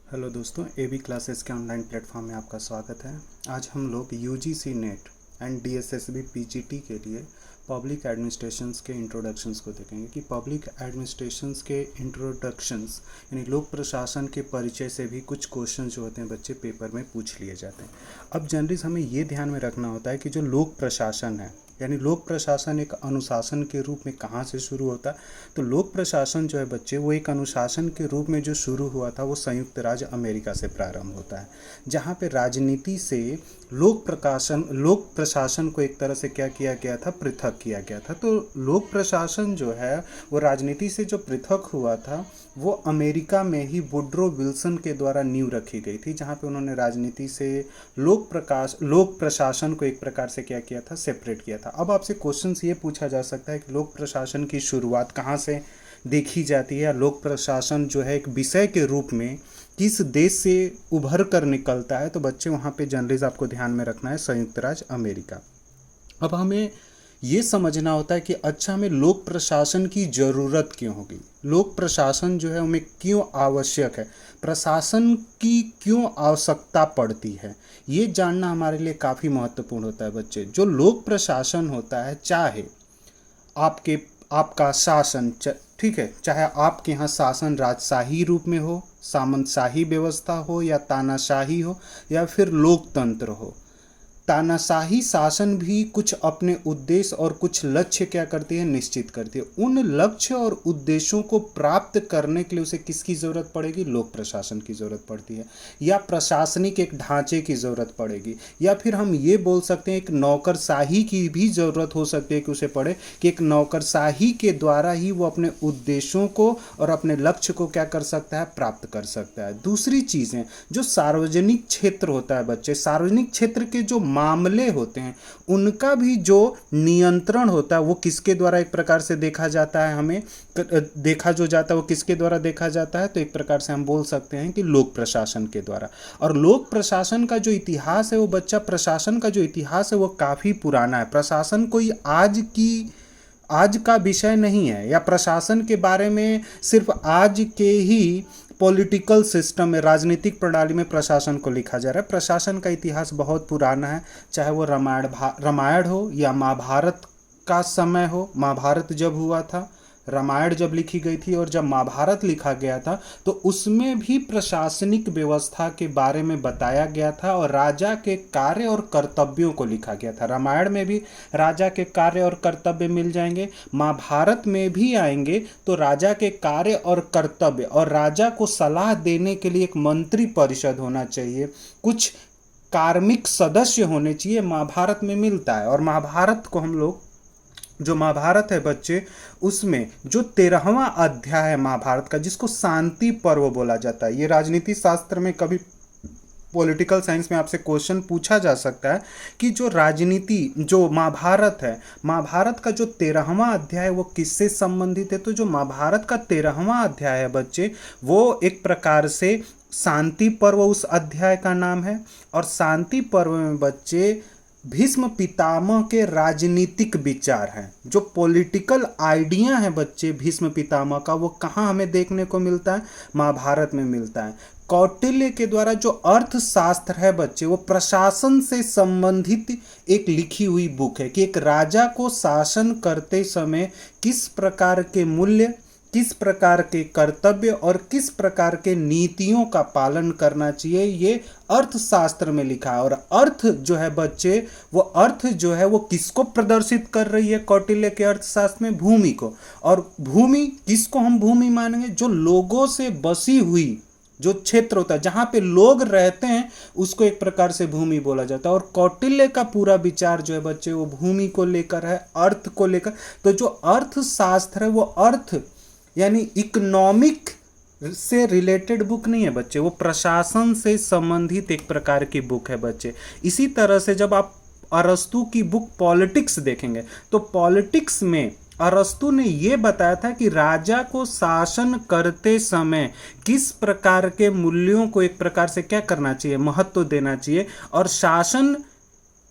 Hello दोस्तों, AB classes के online platform में आपका स्वागत है। आज हम लोग UGC net and DSSB PGT के लिए पब्लिक एडमिनिस्ट्रेशंस के इंट्रोडक्शंस को देखेंगे कि पब्लिक एडमिनिस्ट्रेशंस के इंट्रोडक्शंस यानी लोक प्रशासन के परिचय से भी कुछ क्वेश्चन जो होते हैं बच्चे पेपर में पूछ लिए जाते हैं। अब जनरली हमें ये ध्यान में रखना होता है कि जो लोक प्रशासन है यानी लोक प्रशासन एक अनुशासन के रूप में कहाँ से शुरू होता है। तो लोक प्रशासन जो है बच्चे वो एक अनुशासन के रूप में जो शुरू हुआ था वो संयुक्त राज्य अमेरिका से प्रारंभ होता है, जहाँ पे राजनीति से लोक प्रशासन को एक तरह से क्या किया गया था, पृथक किया गया था। तो लोक प्रशासन जो है वो राजनीति से जो पृथक हुआ था वो अमेरिका में ही वुड्रो विल्सन के द्वारा नींव रखी गई थी, जहाँ पे उन्होंने राजनीति से लोक प्रशासन को एक प्रकार से क्या किया था, सेपरेट किया था। अब आपसे क्वेश्चन ये पूछा जा सकता है कि लोक प्रशासन की शुरुआत कहाँ से देखी जाती है, या लोक प्रशासन जो है एक विषय के रूप में किस देश से उभर कर निकलता है। तो बच्चे वहाँ पे जनरली आपको ध्यान में रखना है संयुक्त राज्य अमेरिका। अब हमें ये समझना होता है कि अच्छा हमें लोक प्रशासन की ज़रूरत क्यों होगी, लोक प्रशासन जो है हमें क्यों आवश्यक है, प्रशासन की क्यों आवश्यकता पड़ती है, ये जानना हमारे लिए काफ़ी महत्वपूर्ण होता है बच्चे। जो लोक प्रशासन होता है, चाहे आपका शासन ठीक है, चाहे आपके यहाँ शासन राजशाही रूप में हो, सामंतशाही व्यवस्था हो, या तानाशाही हो, या फिर लोकतंत्र हो। तानाशाही शासन भी कुछ अपने उद्देश्य और कुछ लक्ष्य क्या करती है, निश्चित करती है। उन लक्ष्य और उद्देश्यों को प्राप्त करने के लिए उसे किसकी ज़रूरत पड़ेगी, लोक प्रशासन की ज़रूरत पड़ती है, या प्रशासनिक एक ढांचे की ज़रूरत पड़ेगी, या फिर हम ये बोल सकते हैं एक नौकरशाही की भी ज़रूरत हो सकती है कि उसे पड़े कि एक नौकरशाही के द्वारा ही वो अपने उद्देश्यों को और अपने लक्ष्य को क्या कर सकता है, प्राप्त कर सकता है। दूसरी चीज़ें जो सार्वजनिक क्षेत्र होता है बच्चे, सार्वजनिक क्षेत्र के जो मामले होते हैं उनका भी जो नियंत्रण होता है वो किसके द्वारा एक प्रकार से देखा जाता है, हमें देखा जो जाता है वो किसके द्वारा देखा जाता है। तो एक प्रकार से हम बोल सकते हैं कि लोक प्रशासन के द्वारा। और लोक प्रशासन का जो इतिहास है वो बच्चा, प्रशासन का जो इतिहास है वो काफ़ी पुराना है। प्रशासन कोई आज का विषय नहीं है, या प्रशासन के बारे में सिर्फ आज के ही पॉलिटिकल सिस्टम में, राजनीतिक प्रणाली में प्रशासन को लिखा जा रहा है। प्रशासन का इतिहास बहुत पुराना है, चाहे वो रामायण हो या महाभारत का समय हो। महाभारत जब हुआ था, रामायण जब लिखी गई थी, और जब महाभारत लिखा गया था तो उसमें भी प्रशासनिक व्यवस्था के बारे में बताया गया था और राजा के कार्य और कर्तव्यों को लिखा गया था। रामायण में भी राजा के कार्य और कर्तव्य मिल जाएंगे, महाभारत में भी आएंगे तो राजा के कार्य और कर्तव्य, और राजा को सलाह देने के लिए एक मंत्री परिषद होना चाहिए, कुछ कार्मिक सदस्य होने चाहिए, महाभारत में मिलता है। और महाभारत को हम लोग, जो महाभारत है बच्चे, उसमें जो 13वां अध्याय है महाभारत का, जिसको शांति पर्व बोला जाता है। ये राजनीति शास्त्र में कभी पॉलिटिकल साइंस में आपसे क्वेश्चन पूछा जा सकता है कि जो राजनीति, जो महाभारत है, महाभारत का जो 13वां अध्याय है वो किससे संबंधित है। तो जो महाभारत का 13वां अध्याय है बच्चे, वो एक प्रकार से शांति पर्व उस अध्याय का नाम है। और शांति पर्व में बच्चे भीष्म पितामह के राजनीतिक विचार हैं, जो पॉलिटिकल आइडिया है बच्चे भीष्म पितामह का, वो कहाँ हमें देखने को मिलता है, महाभारत में मिलता है। कौटिल्य के द्वारा जो अर्थशास्त्र है बच्चे, वो प्रशासन से संबंधित एक लिखी हुई बुक है कि एक राजा को शासन करते समय किस प्रकार के मूल्य, किस प्रकार के कर्तव्य और किस प्रकार के नीतियों का पालन करना चाहिए, ये अर्थशास्त्र में लिखा है। और अर्थ जो है बच्चे, वो अर्थ जो है वो किसको प्रदर्शित कर रही है कौटिल्य के अर्थशास्त्र में, भूमि को। और भूमि किसको हम भूमि मानेंगे, जो लोगों से बसी हुई जो क्षेत्र होता है, जहाँ पे लोग रहते हैं, उसको एक प्रकार से भूमि बोला जाता है। और कौटिल्य का पूरा विचार जो है बच्चे वो भूमि को लेकर है, अर्थ को लेकर। तो जो अर्थशास्त्र है वो अर्थ यानी इकोनॉमिक से रिलेटेड बुक नहीं है बच्चे, वो प्रशासन से संबंधित एक प्रकार की बुक है बच्चे। इसी तरह से जब आप अरस्तु की बुक पॉलिटिक्स देखेंगे तो पॉलिटिक्स में अरस्तु ने ये बताया था कि राजा को शासन करते समय किस प्रकार के मूल्यों को एक प्रकार से क्या करना चाहिए, महत्व देना चाहिए। और शासन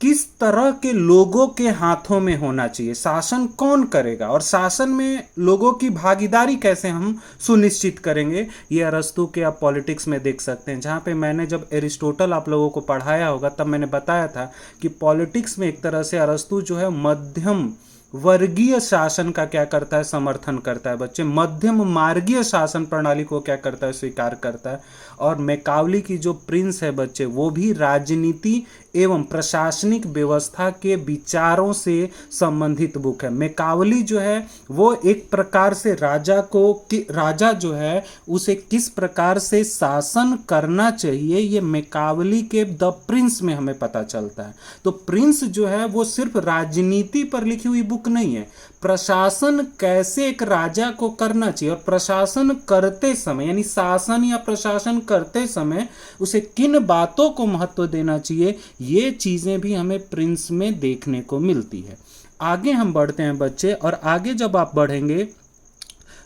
किस तरह के लोगों के हाथों में होना चाहिए, शासन कौन करेगा और शासन में लोगों की भागीदारी कैसे हम सुनिश्चित करेंगे, ये अरस्तु के आप पॉलिटिक्स में देख सकते हैं। जहाँ पे मैंने जब एरिस्टोटल आप लोगों को पढ़ाया होगा तब मैंने बताया था कि पॉलिटिक्स में एक तरह से अरस्तु जो है मध्यम वर्गीय शासन का क्या करता है, समर्थन करता है बच्चे, मध्यम मार्गीय शासन प्रणाली को क्या करता है, स्वीकार करता है। और मैकावली की जो प्रिंस है बच्चे, वो भी राजनीति एवं प्रशासनिक व्यवस्था के विचारों से संबंधित बुक है। मैकावली जो है वो एक प्रकार से राजा जो है उसे किस प्रकार से शासन करना चाहिए, ये मैकावली के द प्रिंस में हमें पता चलता है। तो प्रिंस जो है वो सिर्फ राजनीति पर लिखी हुई बुक नहीं है, प्रशासन कैसे एक राजा को करना चाहिए और प्रशासन करते समय यानी शासन या प्रशासन करते समय उसे किन बातों को महत्व देना चाहिए, ये चीजें भी हमें प्रिंस में देखने को मिलती है। आगे हम बढ़ते हैं बच्चे, और आगे जब आप बढ़ेंगे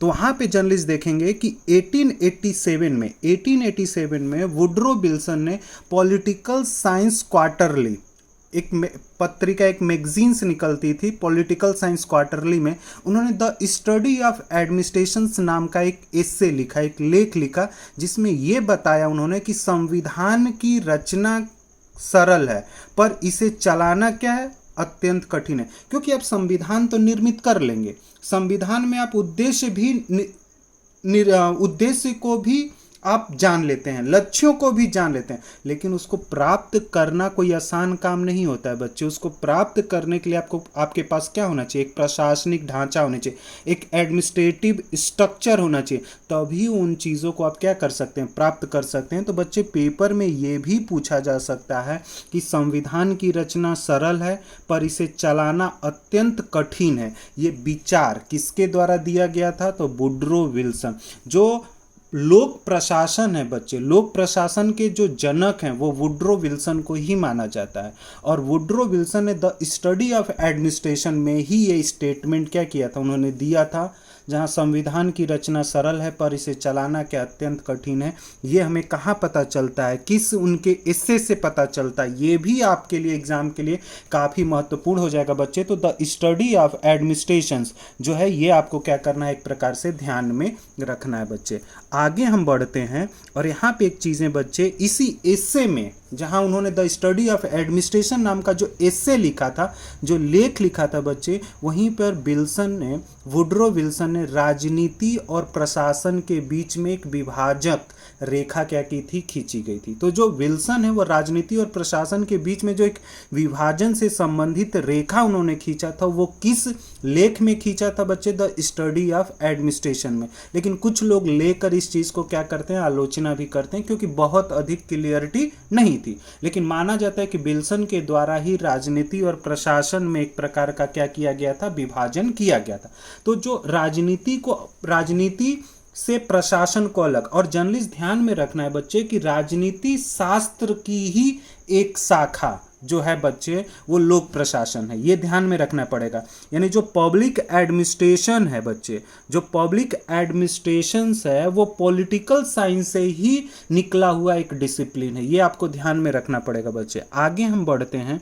तो वहाँ पे जर्नलिस्ट देखेंगे कि 1887 में वुड्रो विल्सन ने पॉलिटिकल साइंस क्वार्टरली, एक पत्रिका, एक मैगजीन्स निकलती थी पॉलिटिकल साइंस क्वार्टरली में, उन्होंने द स्टडी ऑफ एडमिनिस्ट्रेशंस नाम का एक एस्से लिखा, एक लेख लिखा, जिसमें ये बताया उन्होंने कि संविधान की रचना सरल है पर इसे चलाना क्या है, अत्यंत कठिन है। क्योंकि आप संविधान तो निर्मित कर लेंगे, संविधान में आप उद्देश्य को भी आप जान लेते हैं, लक्ष्यों को भी जान लेते हैं, लेकिन उसको प्राप्त करना कोई आसान काम नहीं होता है बच्चे। उसको प्राप्त करने के लिए आपके पास क्या होना चाहिए, एक प्रशासनिक ढांचा होना चाहिए, एक एडमिनिस्ट्रेटिव स्ट्रक्चर होना चाहिए, तभी उन चीज़ों को आप क्या कर सकते हैं, प्राप्त कर सकते हैं। तो बच्चे पेपर में ये भी पूछा जा सकता है कि संविधान की रचना सरल है पर इसे चलाना अत्यंत कठिन है, ये विचार किसके द्वारा दिया गया था, तो वुड्रो विल्सन। जो लोक प्रशासन है बच्चे, लोक प्रशासन के जो जनक हैं वो वुड्रो विल्सन को ही माना जाता है। और वुड्रो विल्सन ने द स्टडी ऑफ एडमिनिस्ट्रेशन में ही ये स्टेटमेंट क्या किया था, उन्होंने दिया था, जहाँ संविधान की रचना सरल है पर इसे चलाना क्या अत्यंत कठिन है। ये हमें कहाँ पता चलता है, किस उनके एस्से से पता चलता है, ये भी आपके लिए एग्जाम के लिए काफ़ी महत्वपूर्ण हो जाएगा बच्चे। तो द स्टडी ऑफ एडमिनिस्ट्रेशंस जो है ये आपको क्या करना है, एक प्रकार से ध्यान में रखना है बच्चे। आगे हम बढ़ते हैं और यहाँ पे एक चीज़ें बच्चे, इसी एस्से में जहाँ उन्होंने द स्टडी ऑफ एडमिनिस्ट्रेशन नाम का जो एस्से लिखा था, जो लेख लिखा था बच्चे, वहीं पर वुड्रो विल्सन ने राजनीति और प्रशासन के बीच में एक विभाजक रेखा क्या की थी, खींची गई थी। तो जो विल्सन है वो राजनीति और प्रशासन के बीच में जो एक विभाजन से संबंधित रेखा उन्होंने खींचा था, वो किस लेख में खींचा था बच्चे, द स्टडी ऑफ एडमिनिस्ट्रेशन में। लेकिन कुछ लोग लेकर इस चीज़ को क्या करते हैं, आलोचना भी करते हैं, क्योंकि बहुत अधिक क्लियरिटी नहीं थी। लेकिन माना जाता है कि विल्सन के द्वारा ही राजनीति और प्रशासन में एक प्रकार का क्या किया गया था, विभाजन किया गया था। तो जो राजनीति से प्रशासन को अलग, और जर्नलिस्ट ध्यान में रखना है बच्चे कि राजनीति शास्त्र की ही एक शाखा जो है बच्चे वो लोक प्रशासन है, ये ध्यान में रखना पड़ेगा। यानी जो पब्लिक एडमिनिस्ट्रेशन है बच्चे, जो पब्लिक एडमिनिस्ट्रेशन है वो पॉलिटिकल साइंस से ही निकला हुआ एक डिसिप्लिन है, ये आपको ध्यान में रखना पड़ेगा बच्चे। आगे हम बढ़ते हैं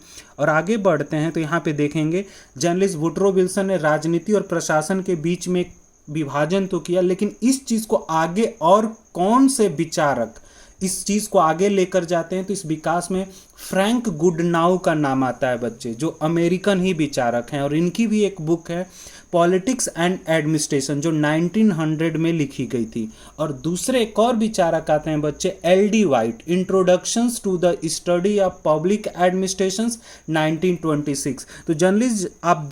तो यहाँ पे देखेंगे जर्नलिस्ट वुड्रो विल्सन ने राजनीति और प्रशासन के बीच में विभाजन तो किया, लेकिन इस चीज़ को आगे और कौन से विचारक इस चीज़ को आगे लेकर जाते हैं, तो इस विकास में फ्रैंक गुडनाउ का नाम आता है बच्चे, जो अमेरिकन ही विचारक हैं। और इनकी भी एक बुक है पॉलिटिक्स एंड एडमिनिस्ट्रेशन, जो 1900 में लिखी गई थी। और दूसरे एक और विचारक आते हैं बच्चे, L D. White, introductions to the study of public administration 1926। तो जर्नलिस्ट आप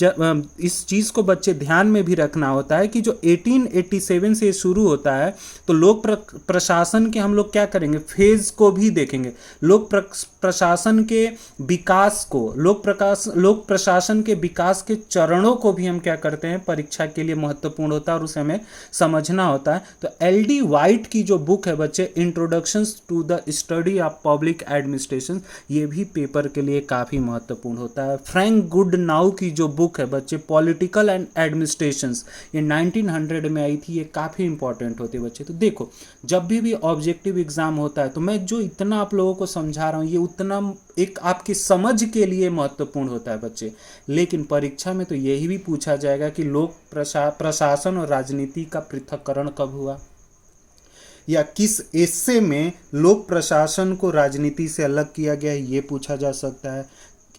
इस चीज़ को बच्चे ध्यान में भी रखना होता है कि जो 1887 से शुरू होता है, तो लोक प्रशासन के हम लोग क्या करेंगे, फेज को भी देखेंगे, लोक प्रशासन के विकास को, लोक प्रशासन के विकास के चरणों को भी हम क्या करते हैं, परीक्षा के लिए महत्वपूर्ण होता है और उसे हमें समझना होता है। तो एल.डी. वाइट की जो बुक है बच्चे, introductions to the study of public administration, ये भी पेपर के लिए काफ़ी महत्वपूर्ण होता है। फ्रैंक गुडनाउ की जो बुक है बच्चे, पॉलिटिकल एंड एडमिनिस्ट्रेशन, ये 1900 में आई थी, ये काफ़ी इंपॉर्टेंट होती है बच्चे। तो देखो, जब भी ऑब्जेक्टिव एग्जाम होता है, तो मैं जो इतना आप लोगों को समझा रहा हूँ, ये उतना एक आपकी समझ के लिए महत्वपूर्ण होता है बच्चे। लेकिन परीक्षा में तो यही भी पूछा जाएगा कि लोक प्रशासन और राजनीति का पृथक्करण कब हुआ, या किस एस्से में लोक प्रशासन को राजनीति से अलग किया गया है, ये पूछा जा सकता है।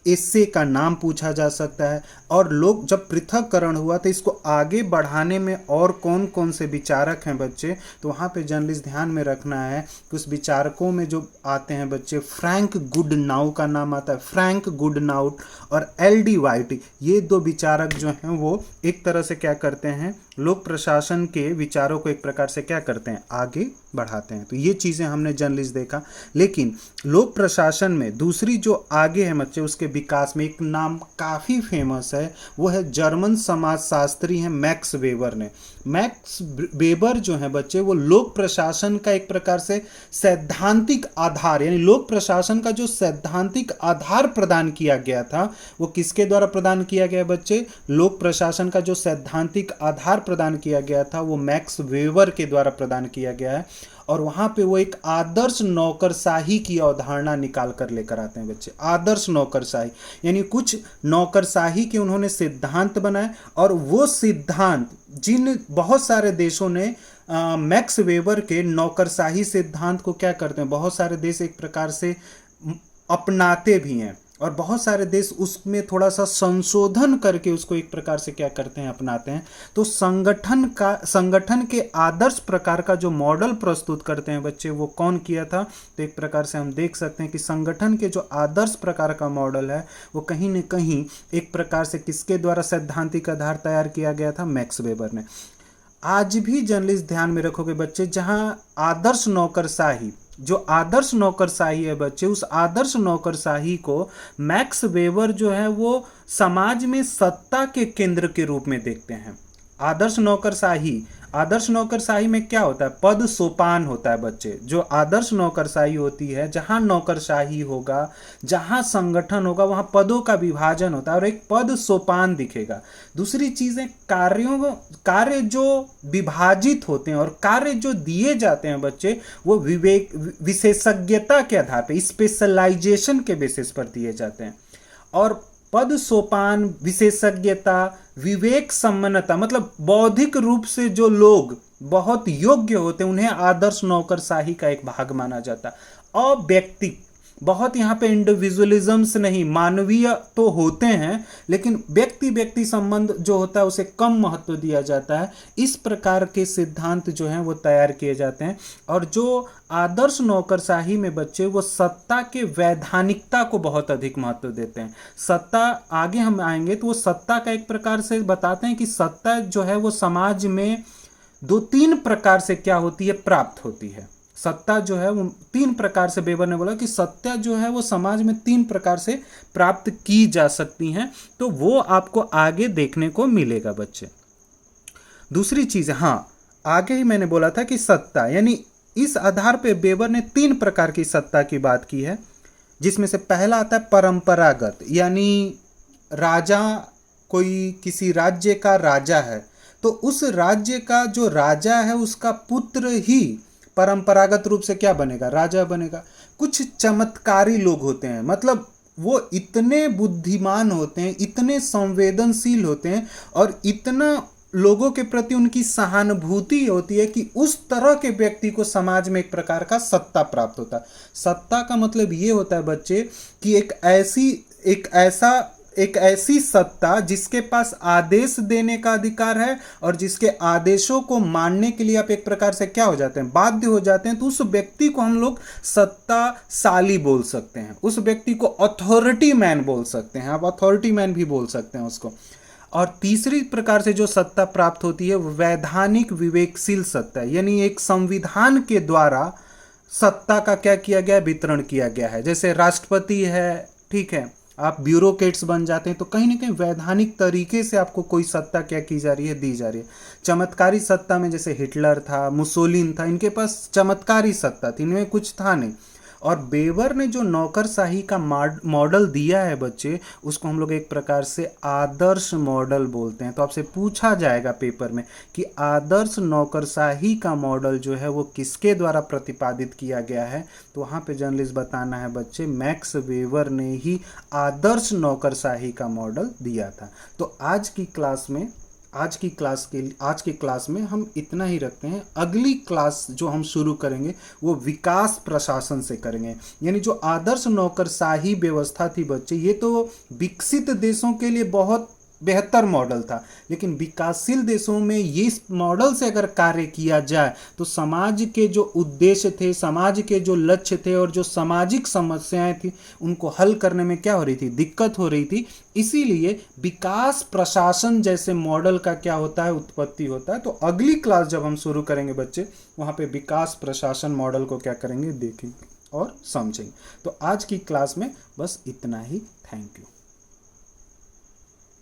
एस्से का नाम पूछा जा सकता है। और लोग जब पृथक्करण हुआ तो इसको आगे बढ़ाने में और कौन कौन से विचारक हैं बच्चे, तो वहाँ पे जर्नलिस्ट ध्यान में रखना है कि उस विचारकों में जो आते हैं बच्चे, फ्रैंक गुडनाउ का नाम आता है, फ्रैंक गुडनाउट और एल.डी. वाइट। ये दो विचारक जो हैं वो एक तरह से क्या करते हैं, लोक प्रशासन के विचारों को एक प्रकार से क्या करते हैं, आगे बढ़ाते हैं। तो ये चीज़ें हमने जर्नलिस्ट देखा। लेकिन लोक प्रशासन में दूसरी जो आगे है बच्चे, उसके विकास में एक नाम काफ़ी फेमस है, वो है जर्मन समाजशास्त्री हैं मैक्स वेबर ने। मैक्स वेबर जो है बच्चे, वो लोक प्रशासन का एक प्रकार से सैद्धांतिक आधार, यानी लोक प्रशासन का जो सैद्धांतिक आधार प्रदान किया गया था, वो किसके द्वारा प्रदान किया गया बच्चे, लोक प्रशासन का जो सैद्धांतिक आधार प्रदान किया गया था वो मैक्स वेबर के द्वारा प्रदान किया गया है। और वहाँ पे वो एक आदर्श नौकरशाही की अवधारणा निकाल कर लेकर आते हैं बच्चे। आदर्श नौकरशाही यानी कुछ नौकरशाही के उन्होंने सिद्धांत बनाए, और वो सिद्धांत जिन बहुत सारे देशों ने मैक्स वेबर के नौकरशाही सिद्धांत को क्या करते हैं, बहुत सारे देश एक प्रकार से अपनाते भी हैं, और बहुत सारे देश उसमें थोड़ा सा संशोधन करके उसको एक प्रकार से क्या करते हैं, अपनाते हैं। तो संगठन के आदर्श प्रकार का जो मॉडल प्रस्तुत करते हैं बच्चे, वो कौन किया था, तो एक प्रकार से हम देख सकते हैं कि संगठन के जो आदर्श प्रकार का मॉडल है वो कहीं न कहीं एक प्रकार से किसके द्वारा सैद्धांतिक आधार तैयार किया गया था, मैक्स वेबर ने। आज भी जर्नलिस्ट ध्यान में रखोगे बच्चे, जहाँ आदर्श नौकरशाही, जो आदर्श नौकरशाही है बच्चे, उस आदर्श नौकरशाही को मैक्स वेबर जो है वो समाज में सत्ता के केंद्र के रूप में देखते हैं। आदर्श नौकरशाही में क्या होता है, पद सोपान होता है बच्चे। जो आदर्श नौकरशाही होती है, जहाँ नौकरशाही होगा, जहाँ संगठन होगा, वहाँ पदों का विभाजन होता है और एक पद सोपान दिखेगा। दूसरी चीज़ें कार्य जो विभाजित होते हैं और कार्य जो दिए जाते हैं बच्चे, वो विशेषज्ञता के आधार पर, स्पेशलाइजेशन के बेसिस पर दिए जाते हैं। और पद सोपान, विशेषज्ञता, विवेक सम्पन्नता, मतलब बौद्धिक रूप से जो लोग बहुत योग्य होते हैं उन्हें आदर्श नौकरशाही का एक भाग माना जाता है। अव्यक्तिक, बहुत यहाँ पे इंडिविजुअलिज्म्स नहीं, मानवीय तो होते हैं लेकिन व्यक्ति संबंध जो होता है उसे कम महत्व दिया जाता है। इस प्रकार के सिद्धांत जो हैं वो तैयार किए जाते हैं। और जो आदर्श नौकरशाही में बच्चे, वो सत्ता के वैधानिकता को बहुत अधिक महत्व देते हैं। सत्ता, आगे हम आएंगे तो वो सत्ता का एक प्रकार से बताते हैं कि सत्ता जो है वो समाज में 2-3 प्रकार से क्या होती है, प्राप्त होती है। सत्ता जो है वो 3 प्रकार से, वेबर ने बोला कि सत्ता जो है वो समाज में 3 प्रकार से प्राप्त की जा सकती हैं। तो वो आपको आगे देखने को मिलेगा बच्चे। दूसरी चीज, हाँ आगे ही मैंने बोला था कि सत्ता, यानी इस आधार पे वेबर ने 3 प्रकार की सत्ता की बात की है, जिसमें से पहला आता है परंपरागत, यानी राजा, कोई किसी राज्य का राजा है तो उस राज्य का जो राजा है उसका पुत्र ही परंपरागत रूप से क्या बनेगा, राजा बनेगा। कुछ चमत्कारी लोग होते हैं, मतलब वो इतने बुद्धिमान होते हैं, इतने संवेदनशील होते हैं और इतना लोगों के प्रति उनकी सहानुभूति होती है कि उस तरह के व्यक्ति को समाज में एक प्रकार का सत्ता प्राप्त होता है। सत्ता का मतलब ये होता है बच्चे कि एक ऐसी सत्ता जिसके पास आदेश देने का अधिकार है और जिसके आदेशों को मानने के लिए आप एक प्रकार से क्या हो जाते हैं, बाध्य हो जाते हैं। तो उस व्यक्ति को हम लोग सत्ताशाली बोल सकते हैं, उस व्यक्ति को अथॉरिटी मैन बोल सकते हैं, आप अथॉरिटी मैन भी बोल सकते हैं उसको। और तीसरी प्रकार से जो सत्ता प्राप्त होती है वो वैधानिक विवेकशील सत्ता है, यानी एक संविधान के द्वारा सत्ता का क्या किया गया, वितरण किया गया है। जैसे राष्ट्रपति है, ठीक है, आप ब्यूरोक्रेट्स बन जाते हैं तो कहीं ना कहीं वैधानिक तरीके से आपको कोई सत्ता क्या की जा रही है, दी जा रही है। चमत्कारी सत्ता में जैसे हिटलर था, मुसोलिन था, इनके पास चमत्कारी सत्ता थी, इनमें कुछ था नहीं। और बेवर ने जो नौकरशाही का मॉडल दिया है बच्चे, उसको हम लोग एक प्रकार से आदर्श मॉडल बोलते हैं। तो आपसे पूछा जाएगा पेपर में कि आदर्श नौकरशाही का मॉडल जो है वो किसके द्वारा प्रतिपादित किया गया है, तो वहाँ पे जर्नलिस्ट बताना है बच्चे, मैक्स वेबर ने ही आदर्श नौकरशाही का मॉडल दिया था। तो आज की क्लास में हम इतना ही रखते हैं। अगली क्लास जो हम शुरू करेंगे वो विकास प्रशासन से करेंगे। यानी जो आदर्श नौकरशाही व्यवस्था थी बच्चे, ये तो विकसित देशों के लिए बहुत बेहतर मॉडल था, लेकिन विकासशील देशों में ये इस मॉडल से अगर कार्य किया जाए तो समाज के जो उद्देश्य थे, समाज के जो लक्ष्य थे और जो सामाजिक समस्याएं थी, उनको हल करने में क्या हो रही थी, दिक्कत हो रही थी। इसीलिए विकास प्रशासन जैसे मॉडल का क्या होता है, उत्पत्ति होता है। तो अगली क्लास जब हम शुरू करेंगे बच्चे, वहाँ पे विकास प्रशासन मॉडल को क्या करेंगे, देखेंगे और समझेंगे। तो आज की क्लास में बस इतना ही। Thank you.